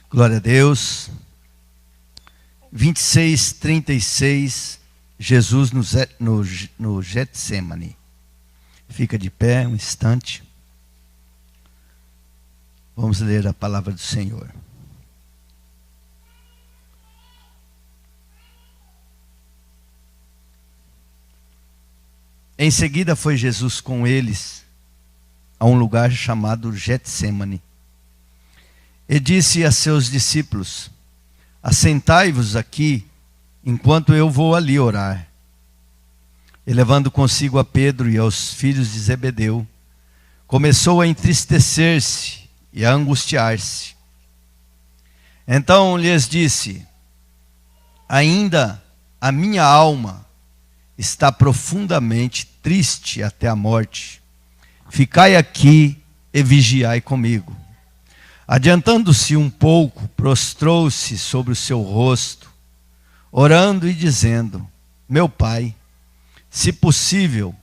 Glória a Deus. 26:36, Jesus no Getsemane. Fica de pé um instante. Vamos ler a palavra do Senhor. Em seguida foi Jesus com eles a um lugar chamado Getsemane. E disse a seus discípulos: assentai-vos aqui, enquanto eu vou ali orar. E levando consigo a Pedro e aos filhos de Zebedeu, começou a entristecer-se e a angustiar-se. Então lhes disse: ainda a minha alma está profundamente triste até a morte. Ficai aqui e vigiai comigo. Adiantando-se um pouco, prostrou-se sobre o seu rosto, orando e dizendo: meu Pai, se possível,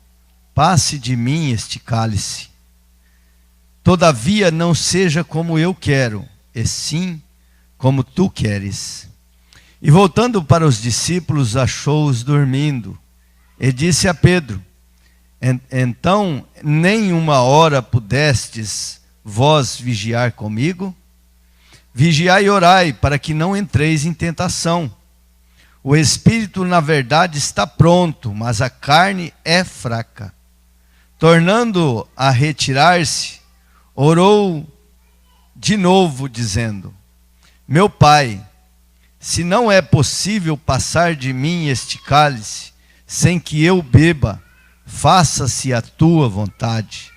passe de mim este cálice. Todavia não seja como eu quero, e sim como tu queres. E voltando para os discípulos, achou-os dormindo, e disse a Pedro: então nem uma hora pudestes vós vigiar comigo? Vigiai e orai, para que não entreis em tentação. O espírito, na verdade, está pronto, mas a carne é fraca. Tornando a retirar-se, orou de novo, dizendo: meu Pai, se não é possível passar de mim este cálice, sem que eu beba, faça-se a tua vontade.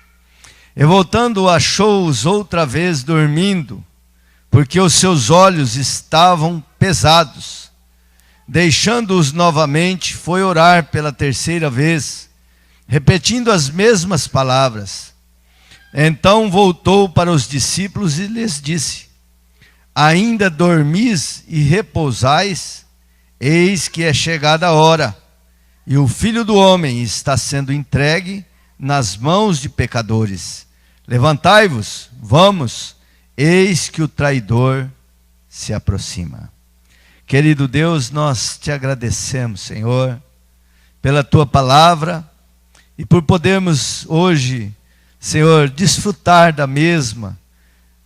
E voltando, achou-os outra vez dormindo, porque os seus olhos estavam pesados. Deixando-os novamente, foi orar pela terceira vez, repetindo as mesmas palavras. Então voltou para os discípulos e lhes disse: ainda dormis e repousais? Eis que é chegada a hora, e o Filho do Homem está sendo entregue nas mãos de pecadores. Levantai-vos, vamos, eis que o traidor se aproxima. Querido Deus, nós te agradecemos, Senhor, pela tua palavra e por podermos hoje, Senhor, desfrutar da mesma.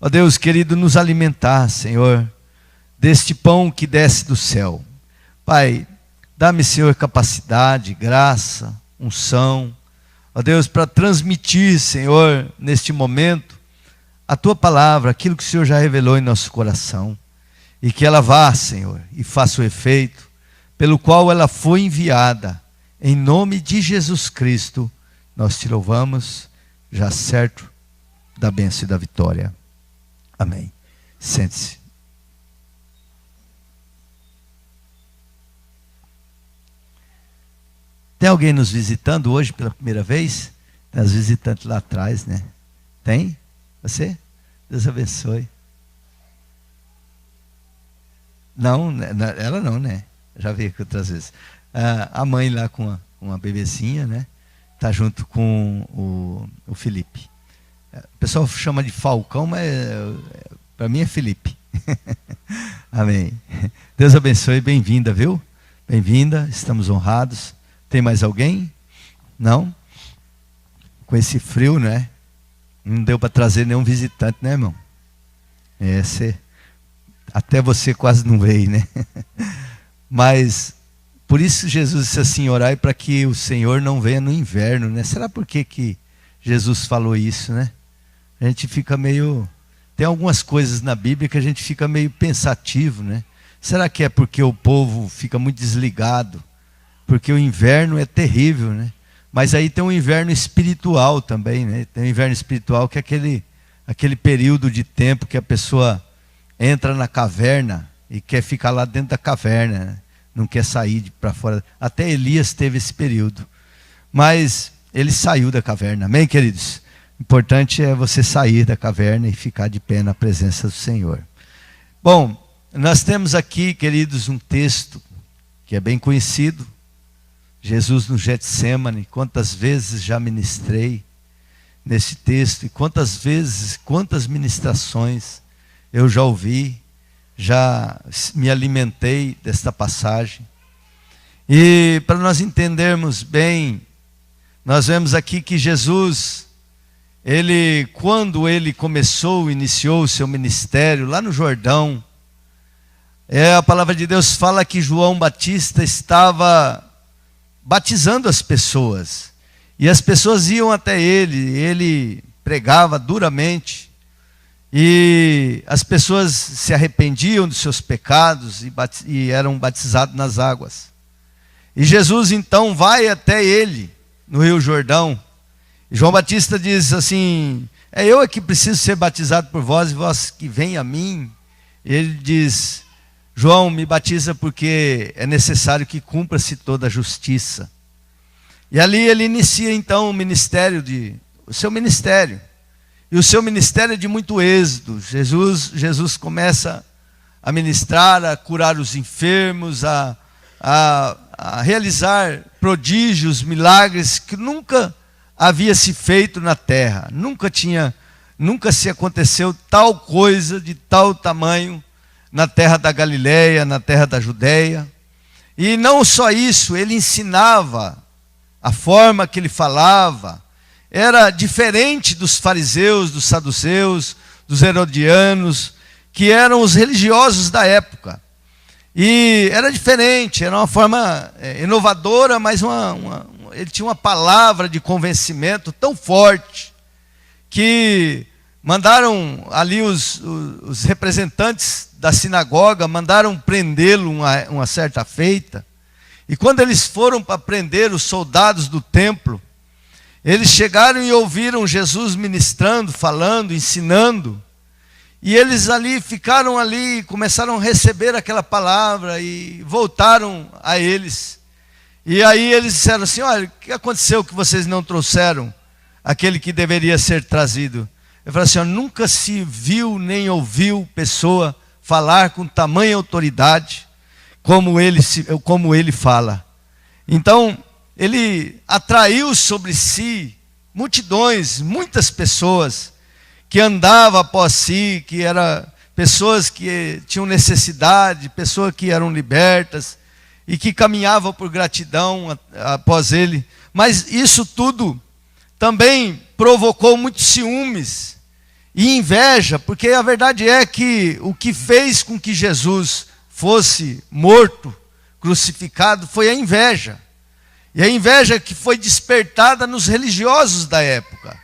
Ó Deus querido, nos alimentar, Senhor, deste pão que desce do céu. Pai, dá-me, Senhor, capacidade, graça, unção, ó Deus, para transmitir, Senhor, neste momento, a tua palavra, aquilo que o Senhor já revelou em nosso coração. E que ela vá, Senhor, e faça o efeito pelo qual ela foi enviada. Em nome de Jesus Cristo, nós te louvamos, já certo da bênção e da vitória. Amém. Sente-se. Tem alguém nos visitando hoje pela primeira vez? Tem as visitantes lá atrás, né? Tem? Você? Deus abençoe. Não, ela não, né? Já veio aqui outras vezes. A mãe lá com uma bebezinha, né? Está junto com o Felipe. O pessoal chama de Falcão, mas para mim é Felipe. Amém. Deus abençoe, bem-vinda, viu? Bem-vinda, estamos honrados. Tem mais alguém? Não? Com esse frio, né? Não deu para trazer nenhum visitante, né, irmão? Até você quase não veio, né? Mas, por isso Jesus disse assim: orai para que o Senhor não venha no inverno, né? Será por que Jesus falou isso, né? A gente fica meio... Tem algumas coisas na Bíblia que a gente fica meio pensativo, né? Será que é porque o povo fica muito desligado? Porque o inverno é terrível, né? Mas aí tem um inverno espiritual também, né? Tem um inverno espiritual que é aquele período de tempo que a pessoa entra na caverna e quer ficar lá dentro da caverna, né? Não quer sair para fora. Até Elias teve esse período. Mas ele saiu da caverna. Amém, queridos? O importante é você sair da caverna e ficar de pé na presença do Senhor. Bom, nós temos aqui, queridos, um texto que é bem conhecido. Jesus no Getsemane. Quantas vezes já ministrei nesse texto, e quantas vezes, quantas ministrações eu já ouvi já me alimentei desta passagem. E para nós entendermos bem, nós vemos aqui que Jesus, quando ele iniciou o seu ministério lá no Jordão, a palavra de Deus fala que João Batista estava batizando as pessoas. E as pessoas iam até ele pregava duramente. E as pessoas se arrependiam dos seus pecados e eram batizados nas águas. E Jesus então vai até ele, no Rio Jordão. E João Batista diz assim: é eu que preciso ser batizado por vós, e vós que vem a mim. E ele diz: João, me batiza porque é necessário que cumpra-se toda a justiça. E ali ele inicia então o seu ministério. E o seu ministério é de muito êxito. Jesus começa a ministrar, a curar os enfermos, a realizar prodígios, milagres que nunca havia se feito na terra. Nunca se aconteceu tal coisa de tal tamanho na terra da Galileia, na terra da Judeia. E não só isso, ele ensinava, a forma que ele falava era diferente dos fariseus, dos saduceus, dos herodianos, que eram os religiosos da época. E era diferente, era uma forma inovadora, mas ele tinha uma palavra de convencimento tão forte, que mandaram ali os representantes da sinagoga, mandaram prendê-lo uma certa feita. E quando eles foram para prender os soldados do templo, eles chegaram e ouviram Jesus ministrando, falando, ensinando. E eles ficaram ali, começaram a receber aquela palavra e voltaram a eles. E aí eles disseram assim: olha, o que aconteceu que vocês não trouxeram aquele que deveria ser trazido? Eu falei assim: ó, nunca se viu nem ouviu pessoa falar com tamanha autoridade como ele fala. Então, ele atraiu sobre si multidões, muitas pessoas que andavam após si, que eram pessoas que tinham necessidade, pessoas que eram libertas e que caminhavam por gratidão após ele. Mas isso tudo também provocou muitos ciúmes e inveja, porque a verdade é que o que fez com que Jesus fosse morto, crucificado, foi a inveja. E a inveja que foi despertada nos religiosos da época.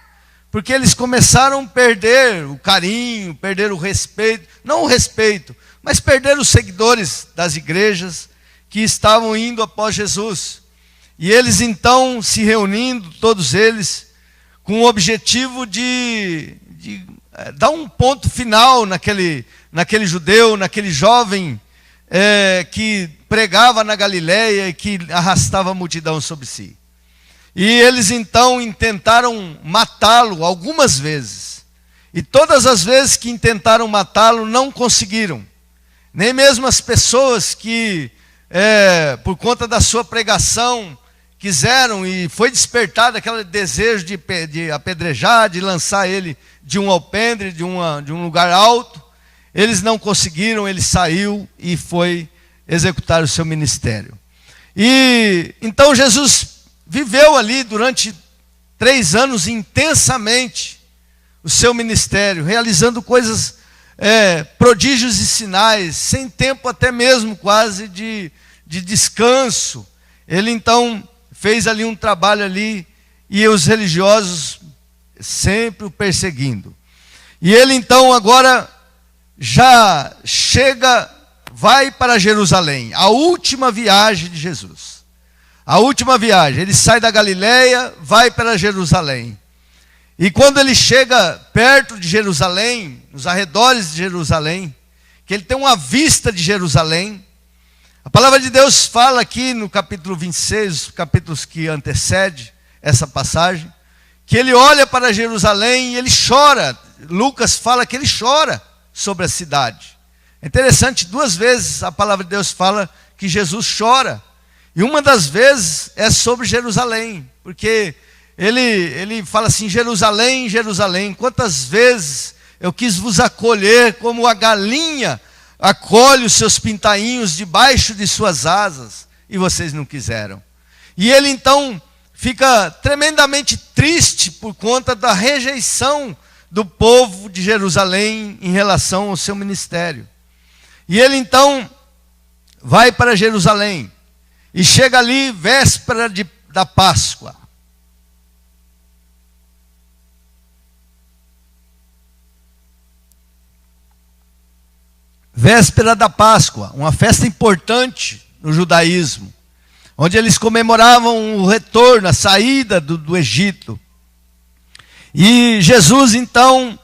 Porque eles começaram a perder o carinho, perder o respeito, não o respeito, mas perder os seguidores das igrejas que estavam indo após Jesus. E eles então se reunindo, todos eles, com o objetivo de dar um ponto final naquele judeu, naquele jovem que pregava na Galileia e que arrastava a multidão sobre si. E eles então intentaram matá-lo algumas vezes. E todas as vezes que intentaram matá-lo, não conseguiram. Nem mesmo as pessoas que, por conta da sua pregação, quiseram, e foi despertado aquele desejo de apedrejar, de lançar ele de um alpendre, de um lugar alto. Eles não conseguiram, ele saiu e foi executar o seu ministério. E então Jesus viveu ali durante 3 anos intensamente o seu ministério, realizando coisas, prodígios e sinais, sem tempo até mesmo quase de descanso. Ele então fez ali um trabalho ali, e os religiosos sempre o perseguindo. E ele então agora já vai para Jerusalém, a última viagem de Jesus. A última viagem, ele sai da Galileia, vai para Jerusalém. E quando ele chega perto de Jerusalém, nos arredores de Jerusalém, que ele tem uma vista de Jerusalém, a palavra de Deus fala aqui no capítulo 26, os capítulos que antecedem essa passagem, que ele olha para Jerusalém e ele chora. Lucas fala que ele chora sobre a cidade. É interessante, 2 vezes a palavra de Deus fala que Jesus chora. E uma das vezes é sobre Jerusalém, porque ele fala assim: Jerusalém, Jerusalém, quantas vezes eu quis vos acolher como a galinha acolhe os seus pintainhos debaixo de suas asas, e vocês não quiseram. E ele então fica tremendamente triste por conta da rejeição do povo de Jerusalém em relação ao seu ministério. E ele então vai para Jerusalém e chega ali véspera da Páscoa. Véspera da Páscoa, uma festa importante no judaísmo, onde eles comemoravam o retorno, a saída do Egito. E Jesus então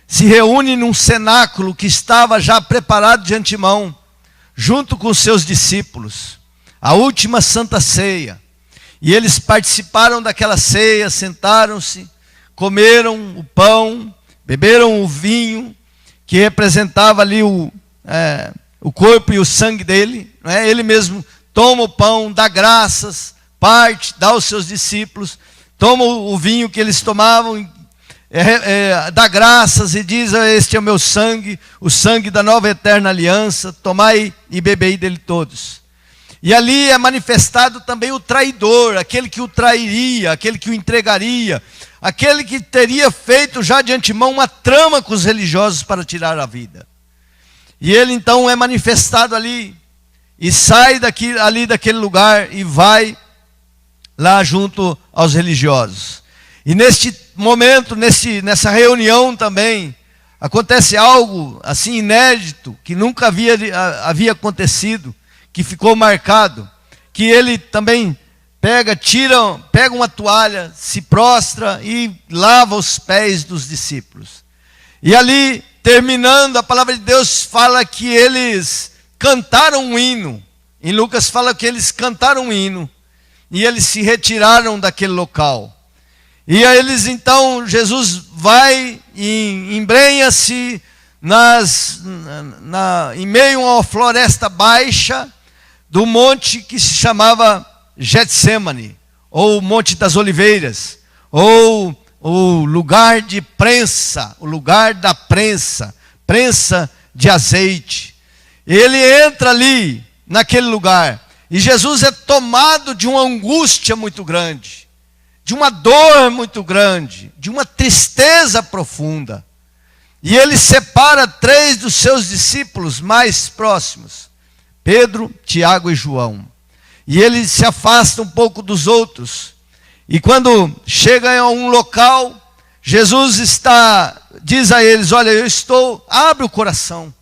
se reúne num cenáculo que estava já preparado de antemão, junto com os seus discípulos, a última Santa Ceia. E eles participaram daquela ceia, sentaram-se, comeram o pão, beberam o vinho, que representava ali o corpo e o sangue dele. Não é? Ele mesmo toma o pão, dá graças, parte, dá aos seus discípulos, toma o vinho que eles tomavam, dá graças e diz: este é o meu sangue, o sangue da nova eterna aliança, tomai e bebei dele todos. E ali é manifestado também o traidor, aquele que o trairia, aquele que o entregaria, aquele que teria feito já de antemão uma trama com os religiosos para tirar a vida. E ele então é manifestado ali, e sai ali daquele lugar e vai lá junto aos religiosos. E neste momento, nessa reunião também, acontece algo assim inédito, que nunca havia acontecido, que ficou marcado, que ele também pega uma toalha, se prostra e lava os pés dos discípulos. E ali, terminando, a palavra de Deus fala que eles cantaram um hino. Em Lucas fala que eles cantaram um hino. E eles se retiraram daquele local. E aí eles então, Jesus vai e embrenha-se em meio a uma floresta baixa do monte que se chamava Getsemane, ou Monte das Oliveiras, ou o lugar de prensa, o lugar da prensa de azeite. Ele entra ali, naquele lugar, e Jesus é tomado de uma angústia muito grande, de uma dor muito grande, de uma tristeza profunda. E ele separa 3 dos seus discípulos mais próximos, Pedro, Tiago e João. E ele se afasta um pouco dos outros. E quando chega a um local, Jesus diz a eles: olha, abre o coração.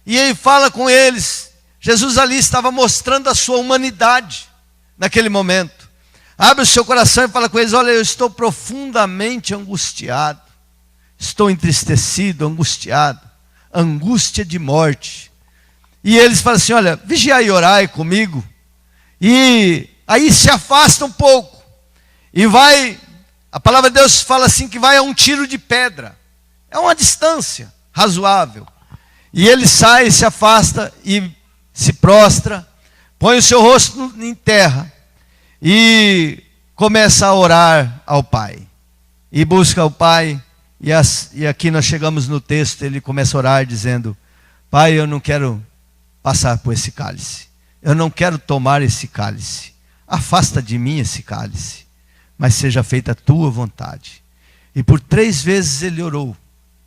E ele fala com eles. Jesus ali estava mostrando a sua humanidade, naquele momento. Abre o seu coração e fala com eles: olha, eu estou profundamente angustiado. Estou entristecido, angustiado. Angústia de morte. E eles falam assim: olha, vigiai e orai comigo. E aí se afasta um pouco. E vai, a palavra de Deus fala assim, que vai a um tiro de pedra. É uma distância razoável. E ele sai, se afasta e se prostra, põe o seu rosto em terra e começa a orar ao Pai. E busca o Pai. E aqui nós chegamos no texto, ele começa a orar dizendo: Pai, eu não quero passar por esse cálice. Eu não quero tomar esse cálice. Afasta de mim esse cálice, mas seja feita a tua vontade. E por 3 vezes ele orou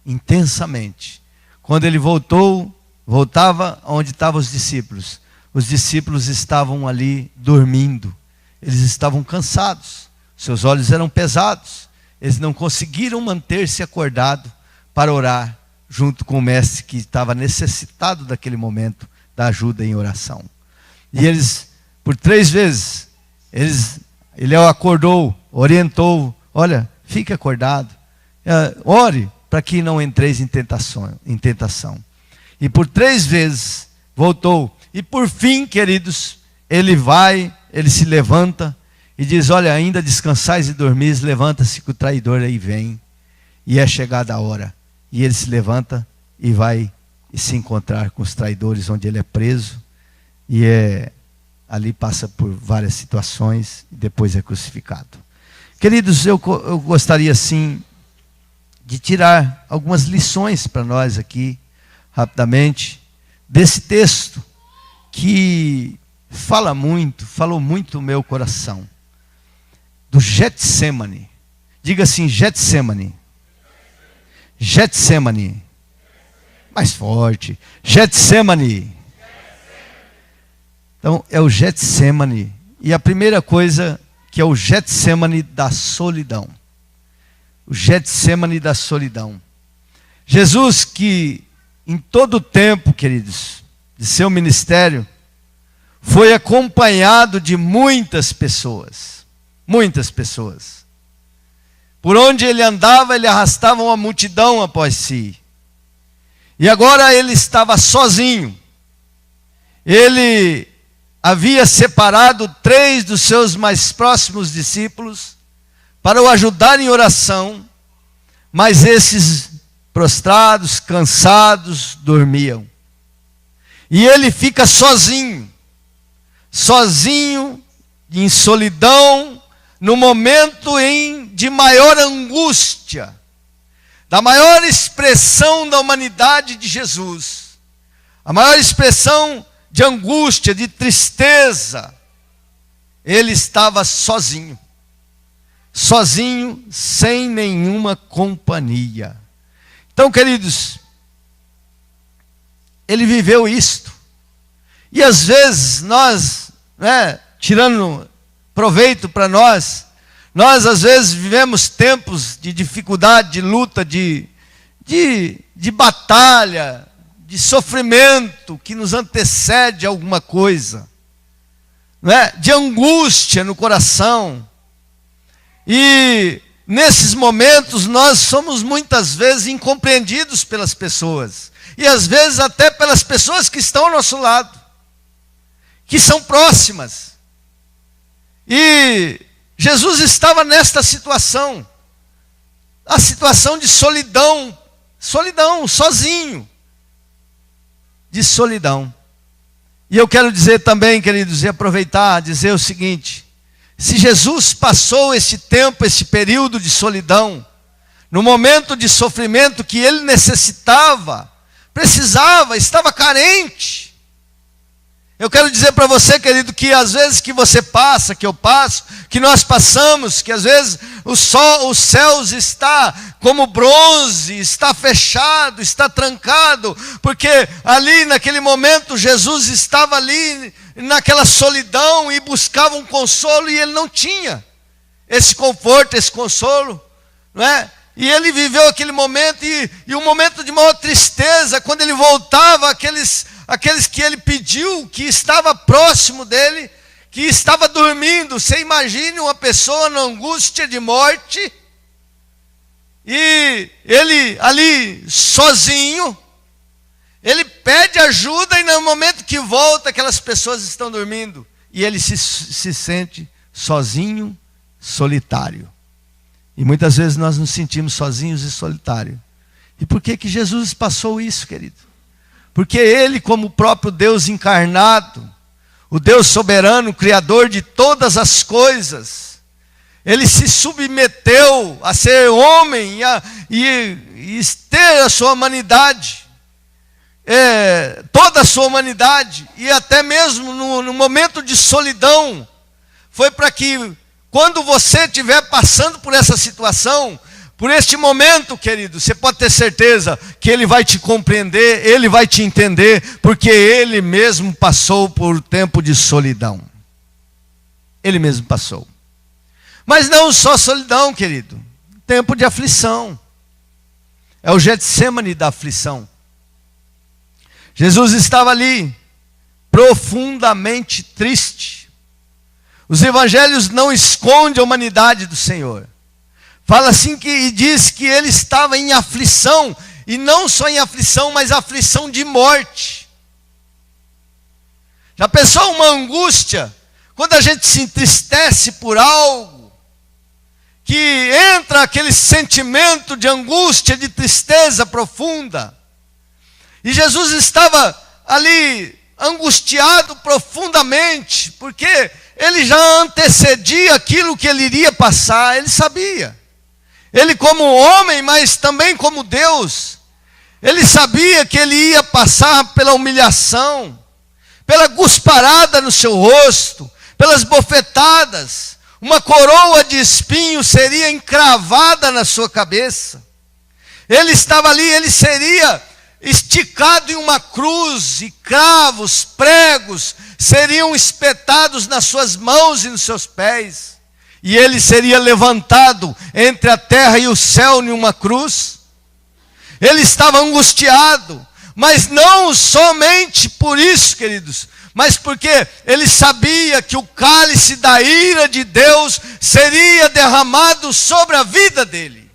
intensamente. Quando ele voltava onde estavam os discípulos estavam ali dormindo. Eles estavam cansados, seus olhos eram pesados. Eles não conseguiram manter-se acordados para orar junto com o mestre, que estava necessitado daquele momento da ajuda em oração. E eles, por 3 vezes, ele acordou, orientou: olha, fique acordado, ore para que não entreis em tentação. E por 3 vezes voltou. E por fim, queridos, ele se levanta e diz: olha, ainda descansais e dormis, levanta-se que o traidor aí vem. E é chegada a hora. E ele se levanta e vai se encontrar com os traidores, onde ele é preso. E ali passa por várias situações e depois é crucificado. Queridos, eu gostaria sim de tirar algumas lições para nós aqui, rapidamente, desse texto que falou muito no meu coração, do Getsemane. Diga assim, Getsemane. Getsemane. Mais forte. Getsemane. Então, é o Getsemane. E a primeira coisa que é o Getsemane da solidão. O Getsemane da solidão. Jesus, que em todo o tempo, queridos, de seu ministério, foi acompanhado de muitas pessoas. Muitas pessoas. Por onde ele andava, ele arrastava uma multidão após si. E agora ele estava sozinho. Ele havia separado 3 dos seus mais próximos discípulos para o ajudar em oração, mas esses prostrados, cansados, dormiam. E ele fica sozinho, em solidão, no momento de maior angústia, da maior expressão da humanidade de Jesus, a maior expressão de angústia, de tristeza. Ele estava sozinho, sem nenhuma companhia. Então, queridos, ele viveu isto. E às vezes nós, tirando proveito para nós às vezes vivemos tempos de dificuldade, de luta, de batalha, de sofrimento que nos antecede a alguma coisa, de angústia no coração. E nesses momentos nós somos muitas vezes incompreendidos pelas pessoas, e às vezes até pelas pessoas que estão ao nosso lado, que são próximas. E Jesus estava nesta situação, a situação de solidão, sozinho, de solidão. E eu quero dizer também, queridos, e aproveitar, dizer o seguinte: se Jesus passou esse tempo, esse período de solidão, no momento de sofrimento que ele necessitava, precisava, estava carente. Eu quero dizer para você, querido, que às vezes que você passa, que eu passo, que nós passamos, que às vezes os céus está como bronze, está fechado, está trancado, porque ali naquele momento Jesus estava ali naquela solidão e buscava um consolo, e ele não tinha esse conforto, esse consolo, não é? E ele viveu aquele momento, e um momento de maior tristeza, quando ele voltava, aqueles que ele pediu, que estava próximo dele, que estava dormindo. Você imagine uma pessoa na angústia de morte, e ele ali sozinho, ele pede ajuda, e no momento que volta, aquelas pessoas estão dormindo, e ele se sente sozinho, solitário. E muitas vezes nós nos sentimos sozinhos e solitários. E por que Jesus passou isso, querido? Porque ele, como o próprio Deus encarnado, o Deus soberano, criador de todas as coisas, ele se submeteu a ser homem e ter a sua humanidade, toda a sua humanidade, e até mesmo no momento de solidão, foi para que, quando você estiver passando por essa situação, por este momento, querido, você pode ter certeza que ele vai te compreender, ele vai te entender, porque ele mesmo passou por tempo de solidão. Ele mesmo passou. Mas não só solidão, querido, tempo de aflição. É o Getsemane da aflição. Jesus estava ali, profundamente triste. Os evangelhos não escondem a humanidade do Senhor. Fala assim e diz que ele estava em aflição, e não só em aflição, mas aflição de morte. Já pensou uma angústia? Quando a gente se entristece por algo, que entra aquele sentimento de angústia, de tristeza profunda. E Jesus estava ali angustiado profundamente, porque ele já antecedia aquilo que ele iria passar, ele sabia. Ele como homem, mas também como Deus, Ele sabia que ele ia passar pela humilhação, pela cusparada no seu rosto, pelas bofetadas. Uma coroa de espinhos seria encravada na sua cabeça. Ele estava ali, ele seria esticado em uma cruz, e cravos, pregos seriam espetados nas suas mãos e nos seus pés. E ele seria levantado entre a terra e o céu em uma cruz. Ele estava angustiado, mas não somente por isso, queridos, mas porque ele sabia que o cálice da ira de Deus seria derramado sobre a vida dele.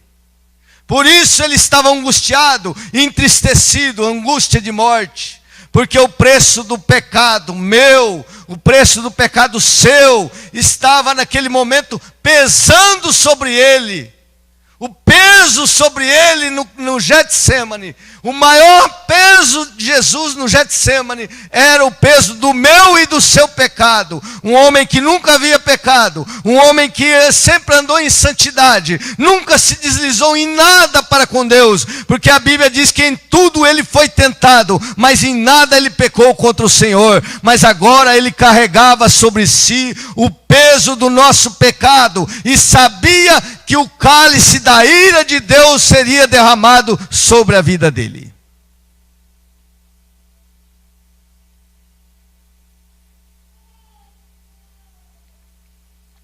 Por isso ele estava angustiado, entristecido, angústia de morte, porque o preço do pecado meu, o preço do pecado seu, estava naquele momento pesando sobre ele. O peso sobre ele no Getsemane, o maior peso de Jesus no Getsemane, era o peso do meu e do seu pecado. Um homem que nunca havia pecado, um homem que sempre andou em santidade, nunca se deslizou em nada para com Deus, porque a Bíblia diz que em tudo ele foi tentado, mas em nada ele pecou contra o Senhor. Mas agora ele carregava sobre si o peso do nosso pecado, e sabia que o cálice da ira de Deus seria derramado sobre a vida dele.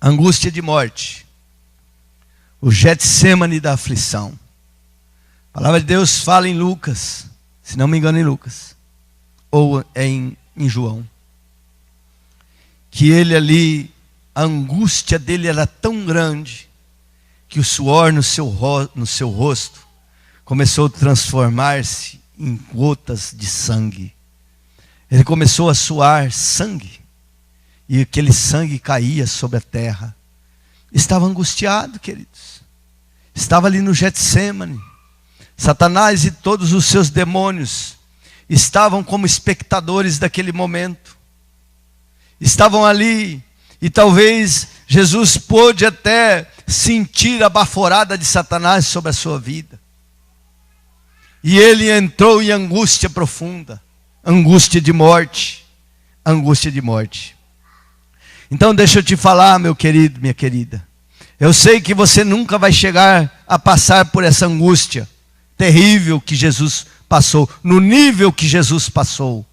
Angústia de morte, o Getsemane da aflição. A palavra de Deus fala em Lucas, se não me engano em Lucas, ou é em João, que ele ali, a angústia dele era tão grande, que o suor no seu rosto começou a transformar-se em gotas de sangue. Ele começou a suar sangue, e aquele sangue caía sobre a terra. Estava angustiado, queridos. Estava ali no Getsemane. Satanás e todos os seus demônios estavam como espectadores daquele momento. Estavam ali, e talvez Jesus pôde até sentir a baforada de Satanás sobre a sua vida. E ele entrou em angústia profunda, angústia de morte, angústia de morte. Então deixa eu te falar, meu querido, minha querida. Eu sei que você nunca vai chegar a passar por essa angústia terrível que Jesus passou, no nível que Jesus passou.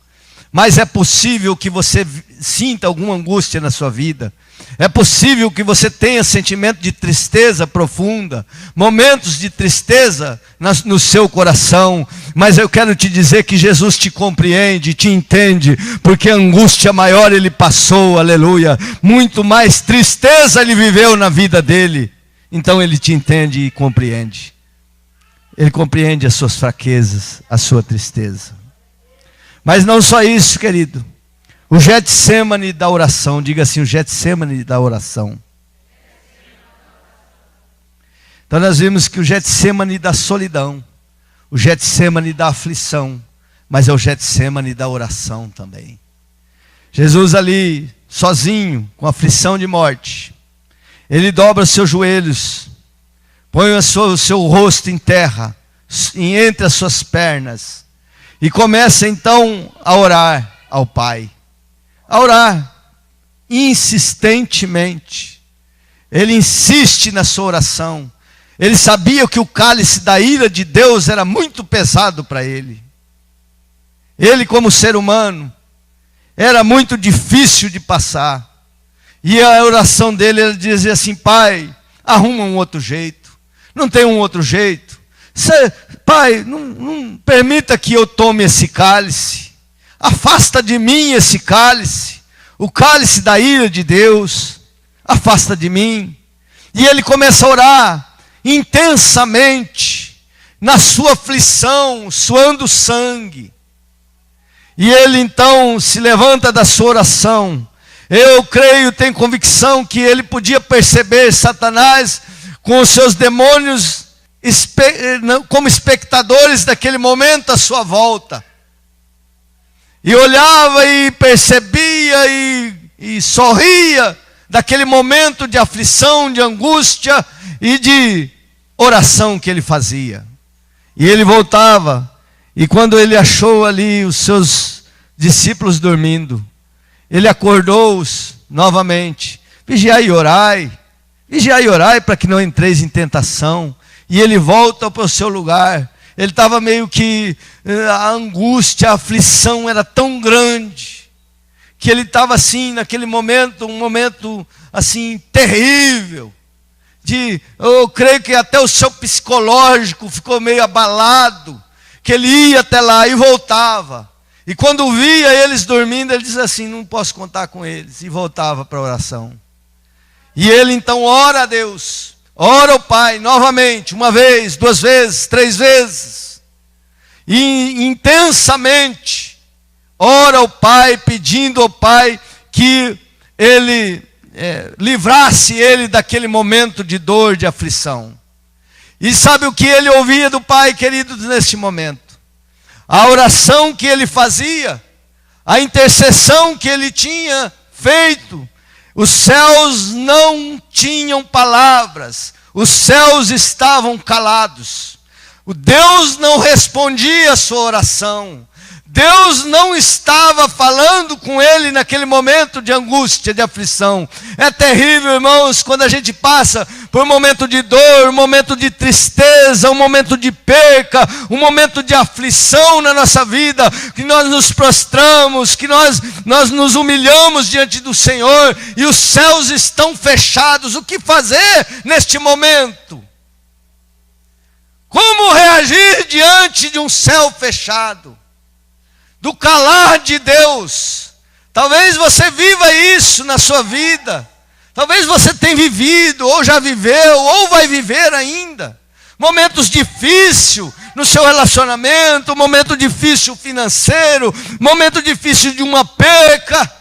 Mas é possível que você sinta alguma angústia na sua vida. É possível que você tenha sentimento de tristeza profunda, momentos de tristeza no seu coração. Mas eu quero te dizer que Jesus te compreende, te entende, porque a angústia maior ele passou, aleluia. Muito mais tristeza ele viveu na vida dele. Então ele te entende e compreende. Ele compreende as suas fraquezas, a sua tristeza. Mas não só isso, querido. O Getsemane da oração, diga assim, o Getsemane da oração. Então nós vimos que o Getsemane da solidão, o Getsemane da aflição, mas é o Getsemane da oração também. Jesus ali, sozinho, com aflição de morte, ele dobra os seus joelhos, põe o seu rosto em terra, entre as suas pernas, e começa então a orar ao Pai. A orar insistentemente. Ele insiste na sua oração. Ele sabia que o cálice da ira de Deus era muito pesado para ele. Ele, como ser humano, era muito difícil de passar. E a oração dele, ele dizia assim: Pai, arruma um outro jeito. Não tem um outro jeito. Pai, não permita que eu tome esse cálice. Afasta de mim esse cálice, o cálice da ira de Deus, afasta de mim. E ele começa a orar intensamente, na sua aflição, suando sangue. E ele então se levanta da sua oração. Eu creio, tenho convicção que ele podia perceber Satanás com os seus demônios como espectadores daquele momento à sua volta. E olhava e percebia e sorria daquele momento de aflição, de angústia e de oração que ele fazia. E ele voltava E quando ele achou ali os seus discípulos dormindo, ele acordou-os novamente. Vigiai e orai para que não entreis em tentação. E ele volta para o seu lugar. Ele estava meio que, a angústia, a aflição era tão grande, que ele estava assim, naquele momento, um momento assim, terrível. Eu creio que até o seu psicológico ficou meio abalado, que ele ia até lá e voltava. E quando via eles dormindo, ele dizia assim, não posso contar com eles. E voltava para a oração. E ele então ora a Deus, ora ao Pai novamente, uma vez, duas vezes, três vezes. E intensamente ora ao Pai, pedindo ao Pai que ele livrasse ele daquele momento de dor, de aflição. E sabe o que ele ouvia do Pai, queridos, neste momento? A oração que ele fazia, a intercessão que ele tinha feito. Os céus não tinham palavras, os céus estavam calados. O Deus não respondia a sua oração. Deus não estava falando com ele naquele momento de angústia, de aflição. É terrível, irmãos, quando a gente passa por um momento de dor, um momento de tristeza, um momento de perca, um momento de aflição na nossa vida, que nós nos prostramos, que nós nos humilhamos diante do Senhor, e os céus estão fechados. O que fazer neste momento? Como reagir diante de um céu fechado? Do calar de Deus. Talvez você viva isso na sua vida. Talvez você tenha vivido, ou já viveu, ou vai viver ainda. Momentos difíceis no seu relacionamento, momento difícil financeiro, momento difícil de uma perca.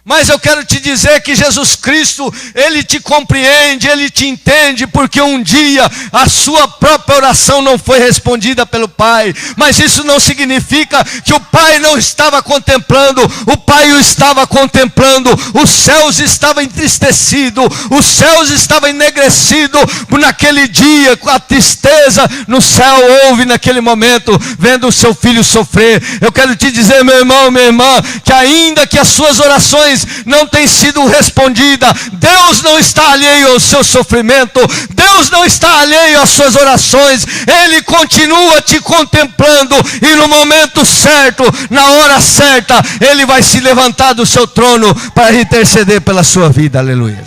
Mas eu quero te dizer que Jesus Cristo, Ele te compreende, Ele te entende, porque um dia a sua própria oração não foi respondida pelo Pai. Mas isso não significa que o Pai não estava contemplando, o Pai o estava contemplando. Os céus estavam entristecidos, os céus estavam enegrecidos naquele dia, com a tristeza no céu houve naquele momento, vendo o seu filho sofrer. Eu quero te dizer, meu irmão, minha irmã, que ainda que as suas orações não tem sido respondida, Deus não está alheio ao seu sofrimento, Deus não está alheio às suas orações, Ele continua te contemplando, e no momento certo, na hora certa, Ele vai se levantar do seu trono para interceder pela sua vida. Aleluia.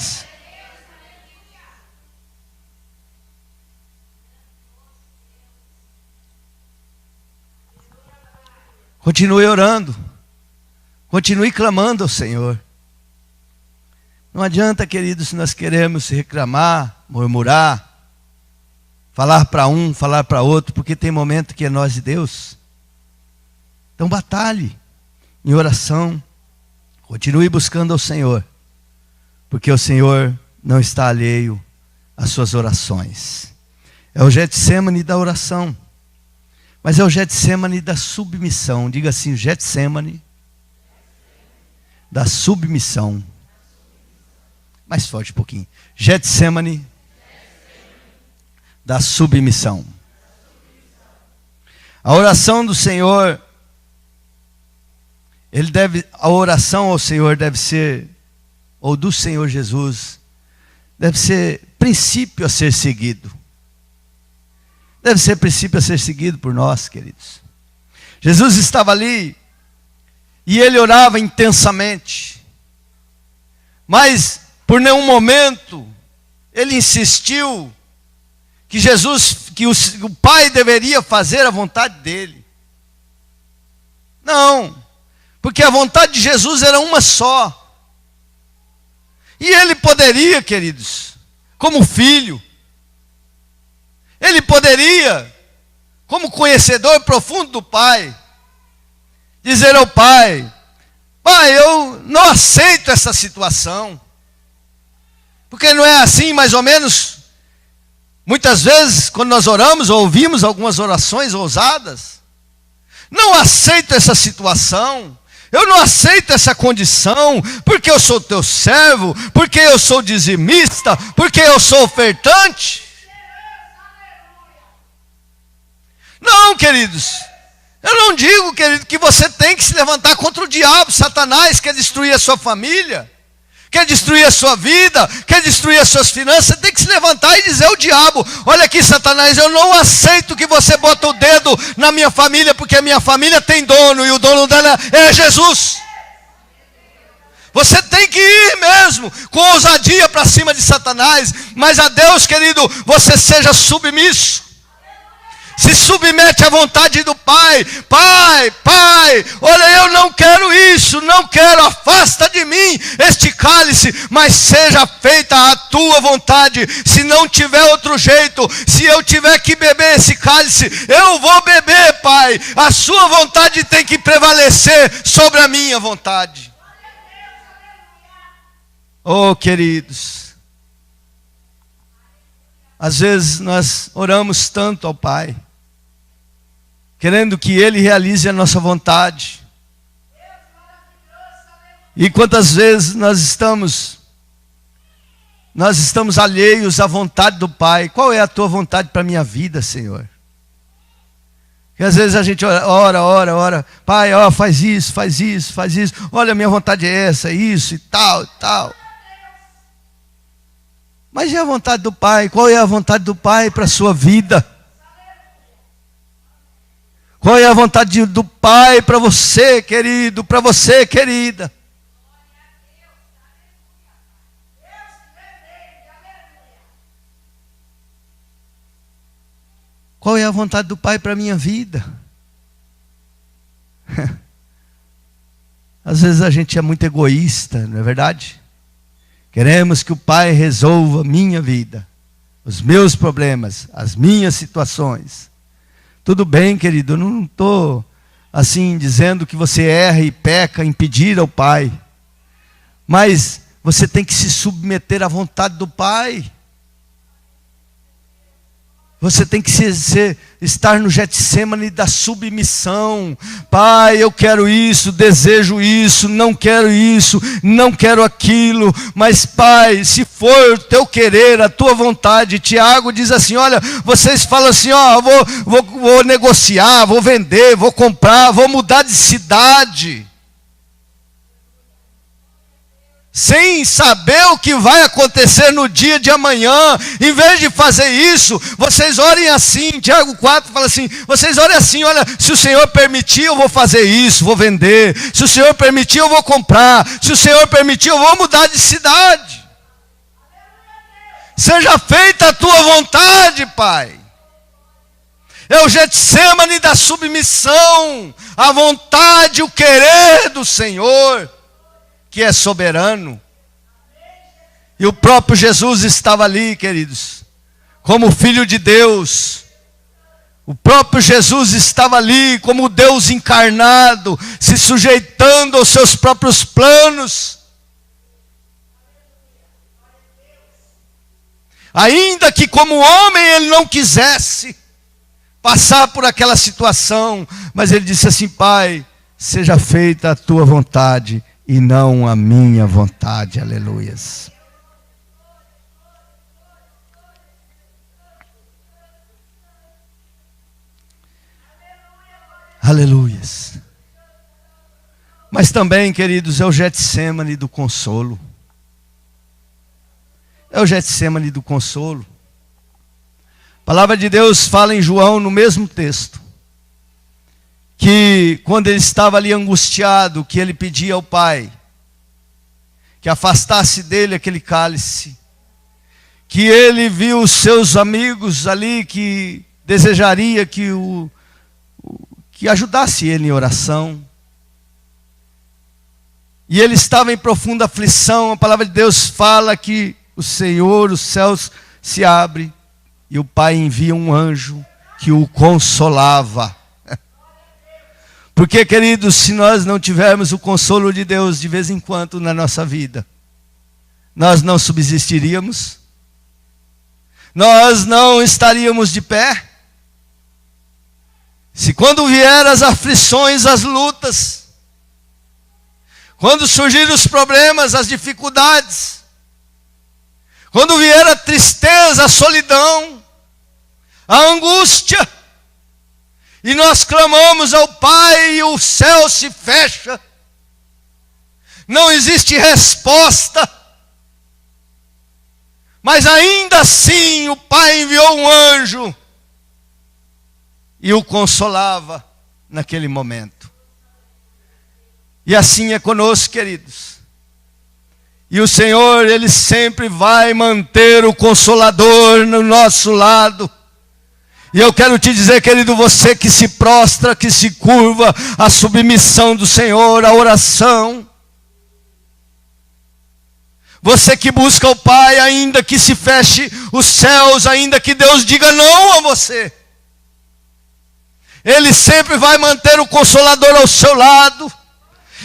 Continue orando. Continue clamando ao Senhor. Não adianta, queridos, se nós queremos reclamar, murmurar, falar para um, falar para outro, porque tem momento que é nós e Deus. Então batalhe em oração. Continue buscando ao Senhor, porque o Senhor não está alheio às suas orações. É o Getsemane da oração, mas é o Getsemane da submissão. Diga assim, Getsemane da submissão. Mais forte um pouquinho. Getsemane da submissão. A oração do Senhor, a oração ao Senhor deve ser, ou do Senhor Jesus, deve ser princípio a ser seguido. Deve ser princípio a ser seguido por nós, queridos. Jesus estava ali e ele orava intensamente, mas por nenhum momento ele insistiu que o Pai deveria fazer a vontade dele. Não, porque a vontade de Jesus era uma só. E ele poderia, queridos, como filho, ele poderia, como conhecedor profundo do Pai, dizer ao Pai: Pai, eu não aceito essa situação. Porque não é assim, mais ou menos, muitas vezes, quando nós oramos, ou ouvimos algumas orações ousadas: não aceito essa situação, eu não aceito essa condição, porque eu sou teu servo, porque eu sou dizimista, porque eu sou ofertante. Não, queridos. Eu não digo, querido, que você tem que se levantar contra o diabo. Satanás quer destruir a sua família, quer destruir a sua vida, quer destruir as suas finanças. Você tem que se levantar e dizer ao diabo: olha aqui, Satanás, eu não aceito que você bota o dedo na minha família, porque a minha família tem dono, e o dono dela é Jesus. Você tem que ir mesmo, com ousadia para cima de Satanás. Mas a Deus, querido, você seja submisso. Se submete à vontade do Pai. Pai, olha, eu não quero isso, não quero, afasta de mim este cálice, mas seja feita a tua vontade. Se não tiver outro jeito, se eu tiver que beber esse cálice, eu vou beber, Pai. A sua vontade tem que prevalecer sobre a minha vontade. Oh, queridos, às vezes nós oramos tanto ao Pai, querendo que Ele realize a nossa vontade. E quantas vezes nós estamos alheios à vontade do Pai. Qual é a tua vontade para a minha vida, Senhor? Porque às vezes a gente ora. Pai, ó, faz isso. Olha, a minha vontade é essa, isso e tal. Mas e a vontade do Pai? Qual é a vontade do Pai para a sua vida? Qual é a vontade do Pai para você, querido? Para você, querida? Qual é a vontade do Pai para a minha vida? Às vezes a gente é muito egoísta, não é verdade? Queremos que o Pai resolva a minha vida, os meus problemas, as minhas situações. Tudo bem, querido, eu não estou assim dizendo que você erra e peca em pedir ao Pai. Mas você tem que se submeter à vontade do Pai. Você tem que estar no Getsemane da submissão. Pai, eu quero isso, desejo isso, não quero aquilo. Mas Pai, se for o teu querer, a tua vontade. Tiago diz assim, olha, vocês falam assim, ó, vou negociar, vou vender, vou comprar, vou mudar de cidade. Sem saber o que vai acontecer no dia de amanhã. Em vez de fazer isso, vocês orem assim. Tiago 4 fala assim, vocês orem assim, olha, se o Senhor permitir eu vou fazer isso, vou vender. Se o Senhor permitir eu vou comprar. Se o Senhor permitir eu vou mudar de cidade. Seja feita a tua vontade, Pai. É o Getsemane da submissão, a vontade, o querer do Senhor, que é soberano. E o próprio Jesus estava ali, queridos, como Filho de Deus. O próprio Jesus estava ali como Deus encarnado, se sujeitando aos seus próprios planos. Ainda que como homem ele não quisesse passar por aquela situação, mas ele disse assim, Pai, seja feita a tua vontade e não a minha vontade. Aleluias. Aleluias. Mas também, queridos, é o Getsemane do consolo. É o Getsemane do consolo. A palavra de Deus fala em João, no mesmo texto, que quando ele estava ali angustiado, que ele pedia ao Pai que afastasse dele aquele cálice, que ele viu os seus amigos ali que desejaria que ajudasse ele em oração, e ele estava em profunda aflição. A palavra de Deus fala que o Senhor, os céus se abrem e o Pai envia um anjo que o consolava. Porque, queridos, se nós não tivermos o consolo de Deus de vez em quando na nossa vida, nós não subsistiríamos, nós não estaríamos de pé. Se quando vier as aflições, as lutas, quando surgirem os problemas, as dificuldades, quando vier a tristeza, a solidão, a angústia, E nós clamamos ao Pai e o céu se fecha. Não existe resposta. Mas ainda assim o Pai enviou um anjo e o consolava naquele momento. E assim é conosco, queridos. E o Senhor, Ele sempre vai manter o Consolador no nosso lado. E eu quero te dizer, querido, você que se prostra, que se curva à submissão do Senhor, à oração. Você que busca o Pai, ainda que se feche os céus, ainda que Deus diga não a você. Ele sempre vai manter o Consolador ao seu lado.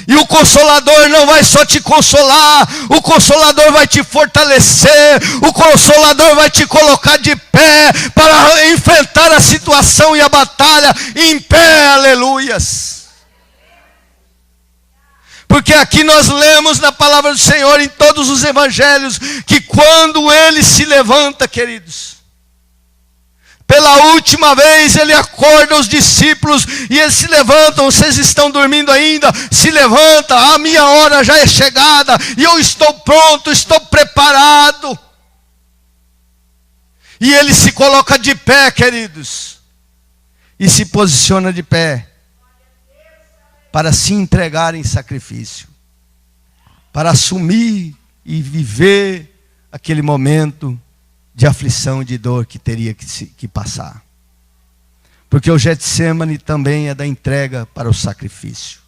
E o Consolador não vai só te consolar, o Consolador vai te fortalecer, o Consolador vai te colocar de pé para enfrentar a situação e a batalha em pé, aleluias. Porque aqui nós lemos na palavra do Senhor, em todos os evangelhos, que quando Ele se levanta, queridos, pela última vez Ele acorda os discípulos e eles se levantam. Vocês estão dormindo ainda? Se levanta, a minha hora já é chegada e eu estou pronto, estou preparado. E Ele se coloca de pé, queridos, e se posiciona de pé para se entregar em sacrifício, para assumir e viver aquele momento de aflição, de dor que teria que passar. Porque o Getsemane também é da entrega para o sacrifício.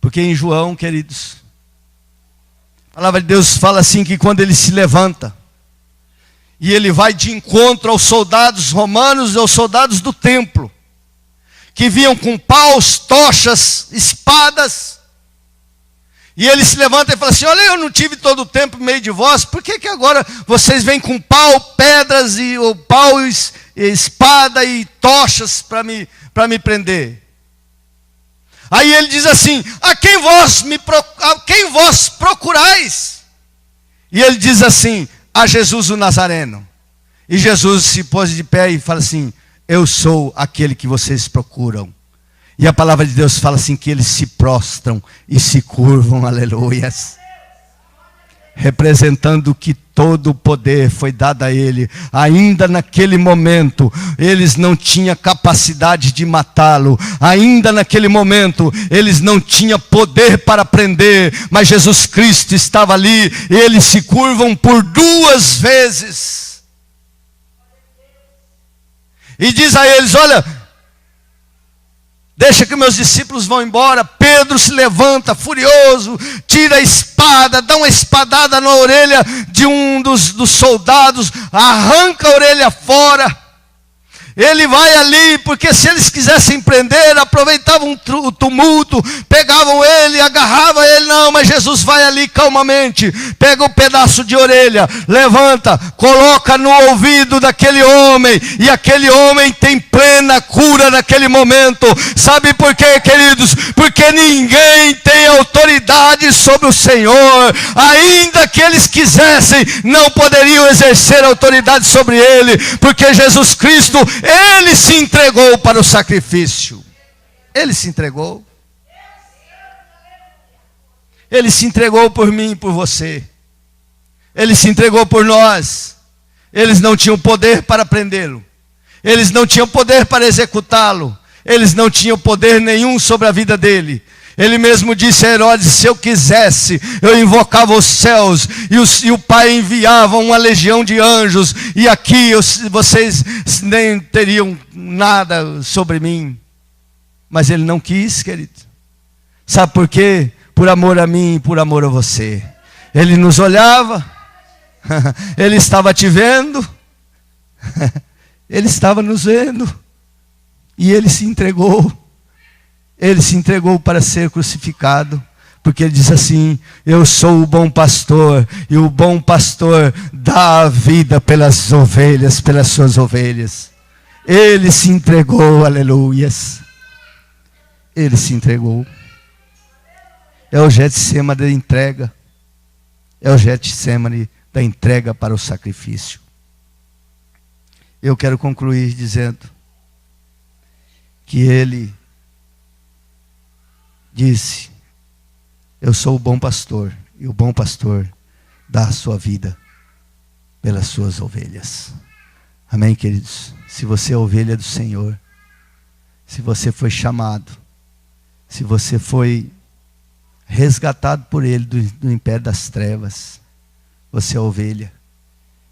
Porque em João, queridos, a palavra de Deus fala assim, que quando ele se levanta, e ele vai de encontro aos soldados romanos e aos soldados do templo, que vinham com paus, tochas, espadas, e ele se levanta e fala assim: olha, eu não tive todo o tempo no meio de vós, por que agora vocês vêm com pau, pedras, ou pau, espada e tochas para me prender? Aí ele diz assim: a quem vós procurais? E ele diz assim: a Jesus o Nazareno. E Jesus se pôs de pé e fala assim: eu sou aquele que vocês procuram. E a palavra de Deus fala assim, que eles se prostram e se curvam, aleluias. Representando que todo o poder foi dado a ele. Ainda naquele momento, eles não tinham capacidade de matá-lo. Ainda naquele momento, eles não tinham poder para prender. Mas Jesus Cristo estava ali, e eles se curvam por 2 vezes. E diz a eles: olha, deixa que meus discípulos vão embora. Pedro se levanta furioso, tira a espada, dá uma espadada na orelha de um dos soldados, arranca a orelha fora. Ele vai ali, porque se eles quisessem prender, aproveitavam o tumulto, pegavam ele, agarravam ele. Não, mas Jesus vai ali calmamente, pega um pedaço de orelha, levanta, coloca no ouvido daquele homem, e aquele homem tem plena cura naquele momento. Sabe por quê, queridos? Porque ninguém tem autoridade sobre o Senhor. Ainda que eles quisessem, não poderiam exercer autoridade sobre ele, porque Jesus Cristo, Ele se entregou para o sacrifício. Ele se entregou. Ele se entregou por mim e por você. Ele se entregou por nós. Eles não tinham poder para prendê-lo. Eles não tinham poder para executá-lo. Eles não tinham poder nenhum sobre a vida dele. Ele mesmo disse a Herodes: se eu quisesse, eu invocava os céus, e o Pai enviava uma legião de anjos, e aqui vocês nem teriam nada sobre mim. Mas ele não quis, querido. Sabe por quê? Por amor a mim e por amor a você. Ele nos olhava, ele estava te vendo, ele estava nos vendo, e ele se entregou. Ele se entregou para ser crucificado, porque ele diz assim: eu sou o bom pastor, e o bom pastor dá a vida pelas ovelhas, pelas suas ovelhas. Ele se entregou, aleluias. Ele se entregou. É o Getsemane da entrega. É o Getsemane da entrega para o sacrifício. Eu quero concluir dizendo que ele disse: eu sou o bom pastor, e o bom pastor dá a sua vida pelas suas ovelhas. Amém, queridos? Se você é ovelha do Senhor, se você foi chamado, se você foi resgatado por Ele do império das trevas, você é ovelha,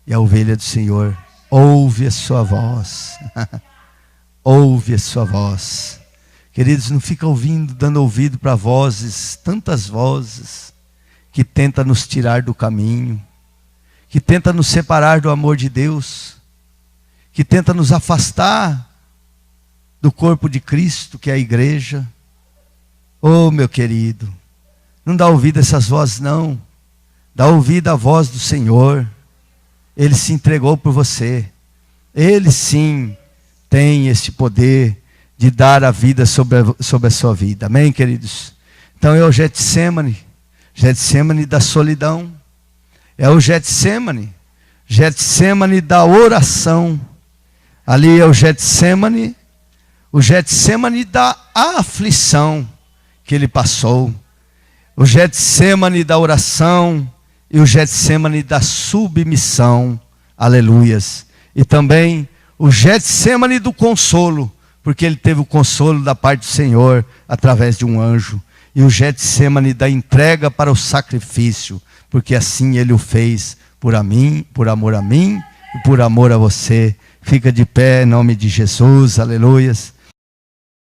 e a ovelha do Senhor ouve a sua voz. Ouve a sua voz. Queridos, não fica ouvindo, dando ouvido para vozes, tantas vozes, que tenta nos tirar do caminho, que tenta nos separar do amor de Deus, que tenta nos afastar do corpo de Cristo, que é a igreja. Oh, meu querido, não dá ouvido a essas vozes, não. Dá ouvido à voz do Senhor. Ele se entregou por você. Ele sim tem esse poder de dar a vida sobre a sua vida. Amém, queridos? Então é o Getsemane, Getsemane da solidão. É o Getsemane, Getsemane da oração. Ali é o Getsemane da aflição que ele passou. O Getsemane da oração e o Getsemane da submissão. Aleluias. E também o Getsemane do consolo, porque ele teve o consolo da parte do Senhor através de um anjo. E o Getsemane da entrega para o sacrifício, porque assim ele o fez por amor a mim e por amor a você. Fica de pé em nome de Jesus, aleluias.